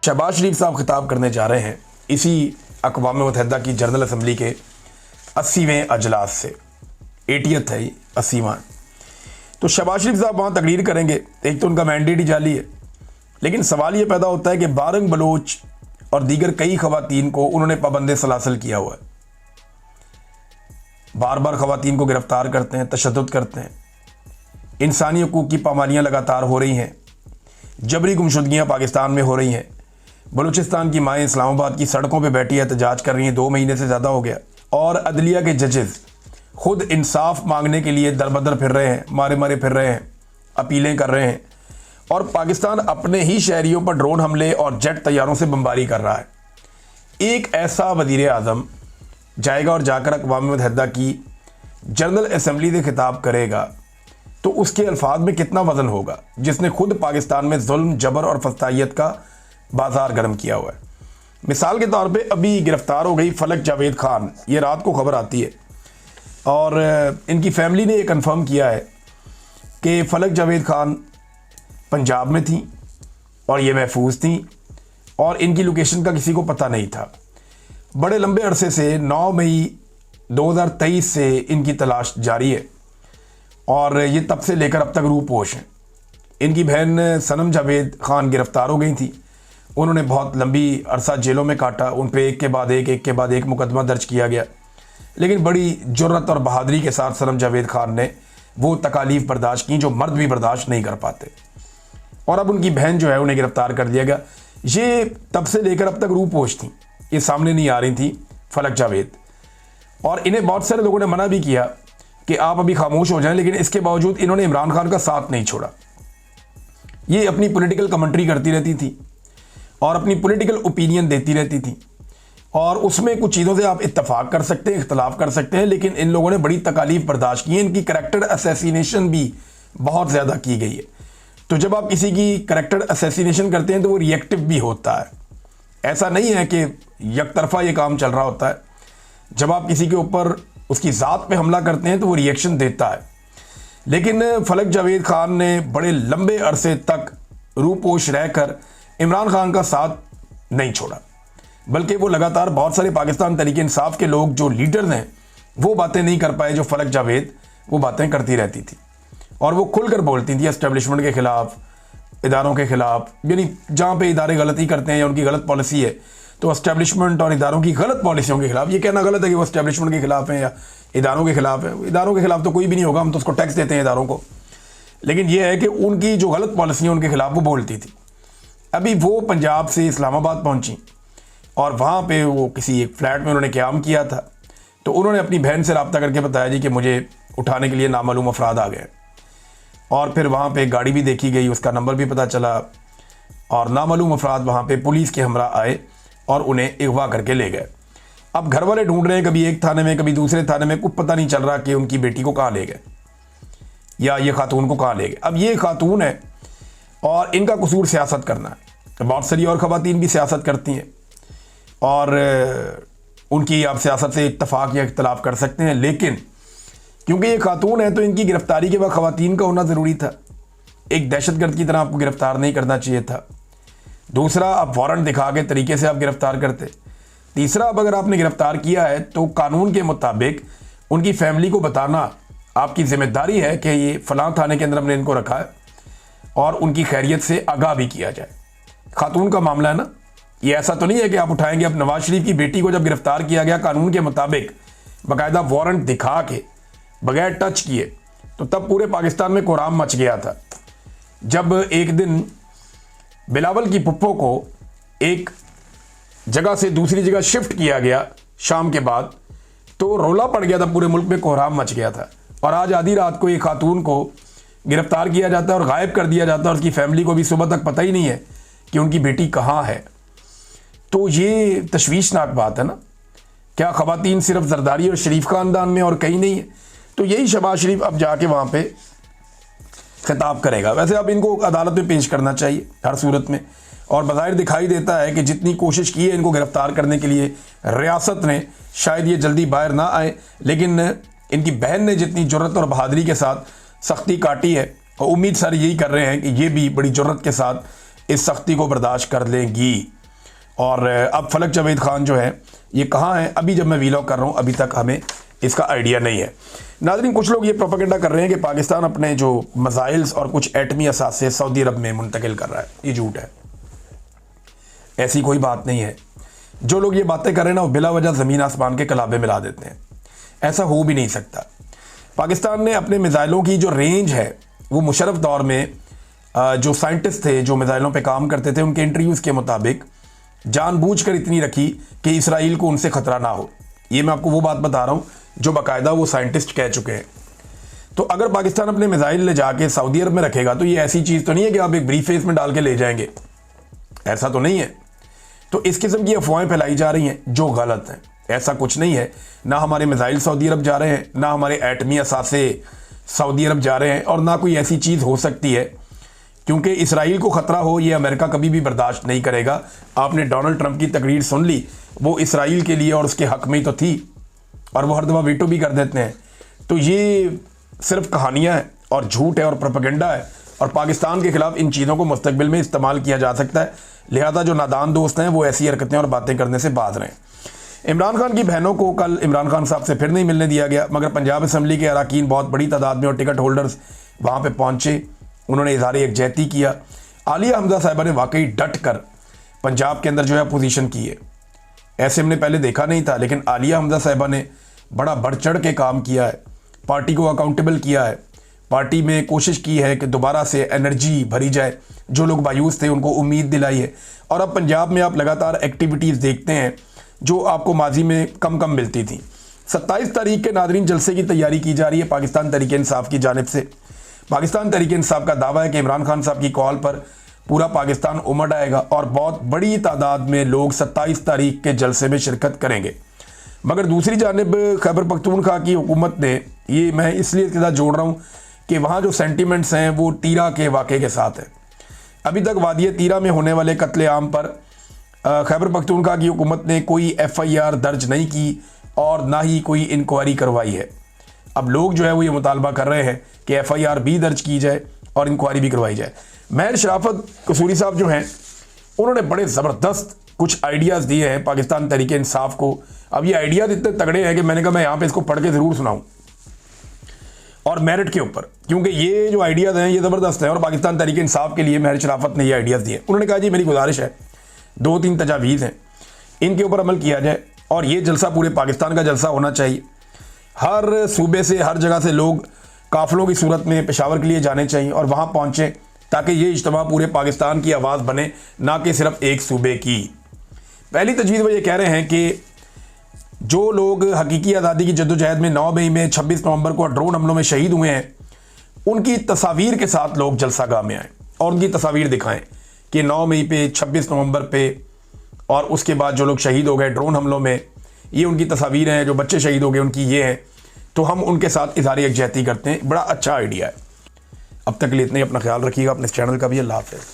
शहबाज शरीफ साहब खिताब करने जा रहे हैं इसी अक़वाम मुत्तहिदा की जनरल असम्बली के 80वें अजलास से। 80th है ये, 80वां। तो शहबाज शरीफ साहब वहाँ तकरीर करेंगे। एक तो उनका मैंडेट ही जाली है, लेकिन सवाल ये पैदा होता है कि बारंग बलोच और दीगर कई ख़वातीन को उन्होंने पाबंद सलासल किया हुआ है। बार बार ख़वातीन को गिरफ़्तार करते हैं, तशद्दुद करते हैं, इंसानी हकूक़ की पामालियाँ लगातार हो रही हैं, जबरी गुमशुदगियाँ पाकिस्तान में हो रही हैं। बलूचिस्तान की माएँ इस्लामाबाद की सड़कों पे बैठी एहतजाज कर रही हैं, 2 महीने से ज़्यादा हो गया। और अदलिया के जजेस खुद इंसाफ मांगने के लिए दरबदर फिर रहे हैं, मारे मारे फिर रहे हैं, अपीलें कर रहे हैं। और पाकिस्तान अपने ही शहरियों पर ड्रोन हमले और जेट तैयारों से बमबारी कर रहा है। एक ऐसा वज़ीर आज़म जाएगा और जाकर अक़वाम मुत्तहिदा की जनरल असम्बली से खिताब करेगा, तो उसके अल्फाज में कितना वज़न होगा, जिसने खुद पाकिस्तान में जुल्म, जबर और फस्तायत का बाजार गर्म किया हुआ है। मिसाल के तौर पे अभी गिरफ़्तार हो गई फलक जावेद खान, ये रात को खबर आती है और इनकी फैमिली ने ये कंफर्म किया है कि फलक जावेद खान पंजाब में थी और ये महफूज थी और इनकी लोकेशन का किसी को पता नहीं था। बड़े लंबे अरसे से 9 मई 2023 से इनकी तलाश जारी है और ये तब से लेकर अब तक रूपोश हैं। इनकी बहन सनम जावेद खान गिरफ़्तार हो गई थी। उन्होंने बहुत लंबी अरसा जेलों में काटा, उन पे एक के बाद एक मुकदमा दर्ज किया गया, लेकिन बड़ी जुर्रत और बहादुरी के साथ सनम जावेद खान ने वो तकालीफ बर्दाश्त की जो मर्द भी बर्दाश्त नहीं कर पाते। और अब उनकी बहन जो है उन्हें गिरफ़्तार कर दिया गया। ये तब से लेकर अब तक रूपोश थी, ये सामने नहीं आ रही थी फलक जावेद। और इन्हें बहुत सारे लोगों ने मना भी किया कि आप अभी खामोश हो जाएं, लेकिन इसके बावजूद इन्होंने इमरान खान का साथ नहीं छोड़ा। ये अपनी पॉलिटिकल कमेंट्री करती रहती थी और अपनी पॉलिटिकल ओपिनियन देती रहती थी और उसमें कुछ चीज़ों से आप इत्तफाक कर सकते हैं, इख्तलाफ कर सकते हैं, लेकिन इन लोगों ने बड़ी तकालीफ बर्दाश्त की है। इनकी करैक्टर असैसिनेशन भी बहुत ज़्यादा की गई है। तो जब आप किसी की करैक्टर असैसिनेशन करते हैं तो वो रिएक्टिव भी होता है, ऐसा नहीं है कि यकतरफा ये काम चल रहा होता है। जब आप किसी के ऊपर उसकी ज़ात पे हमला करते हैं तो वो रिएक्शन देता है। लेकिन फलक जावेद खान ने बड़े लंबे अरसे तक रूपोश रहकर इमरान खान का साथ नहीं छोड़ा, बल्कि वो लगातार बहुत सारे पाकिस्तान तहरीक इंसाफ के लोग जो लीडर्स हैं वो बातें नहीं कर पाए जो फलक जावेद वो बातें करती रहती थी और वो खुलकर बोलती थी एस्टेब्लिशमेंट के ख़िलाफ़, इदारों के ख़िलाफ़। यानी जहाँ पे इदारे गलती करते हैं या उनकी गलत पॉलिसी है तो एस्टेब्लिशमेंट और इदारों की गलत पॉलिसियों के ख़िलाफ़। ये कहना गलत है कि वो एस्टेब्लिशमेंट के ख़िलाफ़ हैं या इदारों के ख़िलाफ़ है। इदारों के ख़िलाफ़ तो कोई भी नहीं होगा, हम तो उसको टैक्स देते हैं इदारों को। लेकिन ये है कि उनकी जो गलत पॉलिसी है उनके ख़िलाफ़ वो बोलती थी। अभी वो पंजाब से इस्लामाबाद पहुंची और वहाँ पे वो किसी एक फ्लैट में उन्होंने क़याम किया था। तो उन्होंने अपनी बहन से रब्ता करके बताया जी कि मुझे उठाने के लिए नामालूम अफराद आ गए। और फिर वहाँ पे गाड़ी भी देखी गई, उसका नंबर भी पता चला और नामालूम अफराद वहाँ पे पुलिस के हमरा आए और उन्हें अगवा करके ले गए। अब घर वाले ढूंढ रहे हैं, कभी एक थाने में कभी दूसरे थाने में, कुछ पता नहीं चल रहा कि उनकी बेटी को कहाँ ले गए या ये खातून को कहाँ ले गए। अब ये खातून है और इनका कसूर सियासत करना है। बहुत सारी और ख़वातीन भी सियासत करती हैं और उनकी आप सियासत से इत्तफाक या इख्तलाफ कर सकते हैं, लेकिन क्योंकि ये खातून है तो इनकी गिरफ़्तारी के बाद ख़वातीन का होना ज़रूरी था। एक दहशतगर्द की तरह आपको गिरफ़्तार नहीं करना चाहिए था। दूसरा, आप वारंट दिखा के तरीके से आप गिरफ़्तार करते। तीसरा, अब अगर आपने गिरफ़्तार किया है तो कानून के मुताबिक उनकी फैमिली को बताना आपकी ज़िम्मेदारी है कि ये फ़लाँ थाने के अंदर हमने इनको रखा है और उनकी खैरियत से आगाह भी किया जाए। खातून का मामला है ना, ये ऐसा तो नहीं है कि आप उठाएंगे। अब नवाज शरीफ की बेटी को जब गिरफ़्तार किया गया कानून के मुताबिक बाकायदा वारंट दिखा के बगैर टच किए, तो तब पूरे पाकिस्तान में कोहराम मच गया था। जब एक दिन बिलावल की पुप्पो को एक जगह से दूसरी जगह शिफ्ट किया गया शाम के बाद, तो रौला पड़ गया था, पूरे मुल्क में कोहराम मच गया था। और आज आधी रात को एक खातून को गिरफ़्तार किया जाता है और गायब कर दिया जाता है और उसकी फैमिली को भी सुबह तक पता ही नहीं है कि उनकी बेटी कहाँ है। तो ये तशवीशनाक बात है ना। क्या ख़वातीन सिर्फ जरदारी और शरीफ ख़ानदान में और कहीं नहीं है? तो यही शहबाज शरीफ अब जाके वहाँ पे खिताब करेगा। वैसे अब इनको अदालत में पेश करना चाहिए हर सूरत में, और बज़ाहिर दिखाई देता है कि जितनी कोशिश की है इनको गिरफ़्तार करने के लिए रियासत ने, शायद ये जल्दी बाहर ना आए, लेकिन इनकी बहन ने जितनी जुर्रत और बहादुरी के साथ सख्ती काटी है, और उम्मीद सारे यही कर रहे हैं कि ये भी बड़ी जुर्रत के साथ इस सख्ती को बर्दाश्त कर लेंगी। और अब फलक जावेद खान जो है ये कहाँ है, अभी जब मैं वीलॉग कर रहा हूँ अभी तक हमें इसका आइडिया नहीं है। नाज़रीन, कुछ लोग ये प्रोपेगेंडा कर रहे हैं कि पाकिस्तान अपने जो मिसाइल्स और कुछ एटमी असासे सऊदी अरब में मुंतकिल कर रहा है। ये झूठ है, ऐसी कोई बात नहीं है। जो लोग ये बातें कर रहे हैं ना वो बिला वजह ज़मीन आसमान के कलाबे मिला देते हैं। ऐसा हो भी नहीं सकता। पाकिस्तान ने अपने मिसाइलों की जो रेंज है वो मुशर्रफ दौर में जो साइंटिस्ट थे जो मिसाइलों पे काम करते थे उनके इंटरव्यूज़ के मुताबिक जानबूझकर इतनी रखी कि इसराइल को उनसे ख़तरा ना हो। ये मैं आपको वो बात बता रहा हूँ जो बाकायदा वो साइंटिस्ट कह चुके हैं। तो अगर पाकिस्तान अपने मिसाइल ले जाके सऊदी अरब में रखेगा तो ये ऐसी चीज़ तो नहीं है कि आप एक ब्रीफकेस में डाल के ले जाएंगे, ऐसा तो नहीं है। तो इस किस्म की अफवाहें फैलाई जा रही हैं जो गलत हैं। ऐसा कुछ नहीं है, ना हमारे मिसाइल सऊदी अरब जा रहे हैं, ना हमारे एटमी असासे सऊदी अरब जा रहे हैं, और ना कोई ऐसी चीज़ हो सकती है, क्योंकि इसराइल को ख़तरा हो ये अमेरिका कभी भी बर्दाश्त नहीं करेगा। आपने डोनाल्ड ट्रंप की तकरीर सुन ली, वो इसराइल के लिए और उसके हक़ में ही तो थी, और वो हर दफ़ा वीटो भी कर देते हैं। तो ये सिर्फ कहानियाँ हैं और झूठ है और प्रोपेगेंडा है, और पाकिस्तान के ख़िलाफ़ इन चीज़ों को मुस्तकबिल में इस्तेमाल किया जा सकता है। लिहाजा जो नादान दोस्त हैं वो ऐसी हरकतें और बातें करने से बाज रहे हैं। इमरान खान की बहनों को कल इमरान खान साहब से फिर नहीं मिलने दिया गया, मगर पंजाब असम्बली के अरकान बहुत बड़ी तादाद में और टिकट होल्डर्स वहाँ पर पहुँचे। उन्होंने इज़हार यकजहती किया। आलिया हमजा साहिबा ने वाकई डट कर पंजाब के अंदर जो है अपोजिशन की है। ऐसे हमने पहले देखा नहीं था, लेकिन आलिया हमजा साहिबा ने बड़ा बढ़ चढ़ के काम किया है, पार्टी को अकाउंटेबल किया है, पार्टी में कोशिश की है कि दोबारा से एनर्जी भरी जाए, जो लोग मायूस थे उनको उम्मीद दिलाई है। और अब पंजाब में आप लगातार एक्टिविटीज़ देखते हैं जो आपको माजी में कम कम मिलती थी। 27 तारीख के नादरीन जलसे की तैयारी की जा रही है पाकिस्तान तहरीक इंसाफ की जानिब से। पाकिस्तान तहरीक इंसाफ का दावा है कि इमरान खान साहब की कॉल पर पूरा पाकिस्तान उमड़ आएगा और बहुत बड़ी तादाद में लोग 27 तारीख के जलसे में शिरकत करेंगे। मगर दूसरी जानिब खैबर पख्तूनख्वा की हुकूमत ने, ये मैं इसलिए इसके साथ जोड़ रहा हूँ कि वहाँ जो सेंटिमेंट्स हैं वो तीरा के वाक़े के साथ है। अभी तक वादी तीरा में होने वाले कत्लेआम पर खैबर पख्तूनख्वा की हुकूमत ने कोई FIR दर्ज नहीं की और ना ही कोई इंक्वायरी करवाई है। अब लोग जो है वो ये मुतालबा कर रहे हैं कि FIR भी दर्ज की जाए और इंक्वायरी भी करवाई जाए। महर शराफत कसूरी साहब जो हैं उन्होंने बड़े ज़बरदस्त कुछ आइडियाज़ दिए हैं पाकिस्तान तहरीक इंसाफ को। अब ये आइडियाज़ इतने तगड़े हैं कि मैंने कहा मैं यहाँ पे इसको पढ़ के ज़रूर सुनाऊँ, और मेरिट के ऊपर, क्योंकि ये जो आइडियाज़ हैं ये ज़बरदस्त हैं। और पाकिस्तान तहरीक इंसाफ के लिए महर शराफत ने ये आइडियाज़ दिए। उन्होंने कहा जी मेरी गुजारिश है, 2-3 तजावीज़ हैं, इनके ऊपर अमल किया जाए और ये जलसा पूरे पाकिस्तान का जलसा होना चाहिए। हर सूबे से, हर जगह से लोग काफ़िलों की सूरत में पेशावर के लिए जाने चाहिए और वहाँ पहुँचें ताकि ये इज्तिमा पूरे पाकिस्तान की आवाज़ बने, ना कि सिर्फ एक सूबे की। पहली तजवीज़ वो ये कह रहे हैं कि जो लोग हकीकी आज़ादी की जद्दोजहद में 9 मई में 26 नवंबर को ड्रोन हमलों में शहीद हुए हैं, उनकी तस्वीर के साथ लोग जलसागाह में आएँ और उनकी तस्वीर दिखाएं कि 9 मई पे, 26 नवंबर पे और उसके बाद जो लोग शहीद हो गए ड्रोन हमलों में, ये उनकी तस्वीरें हैं। जो बच्चे शहीद हो गए उनकी ये हैं, तो हम उनके साथ इज़हार यकजहती करते हैं। बड़ा अच्छा आइडिया है। अब तक के लिए इतने, अपना ख्याल रखिएगा, अपने इस चैनल का भी। अल्लाह हाफ़िज़।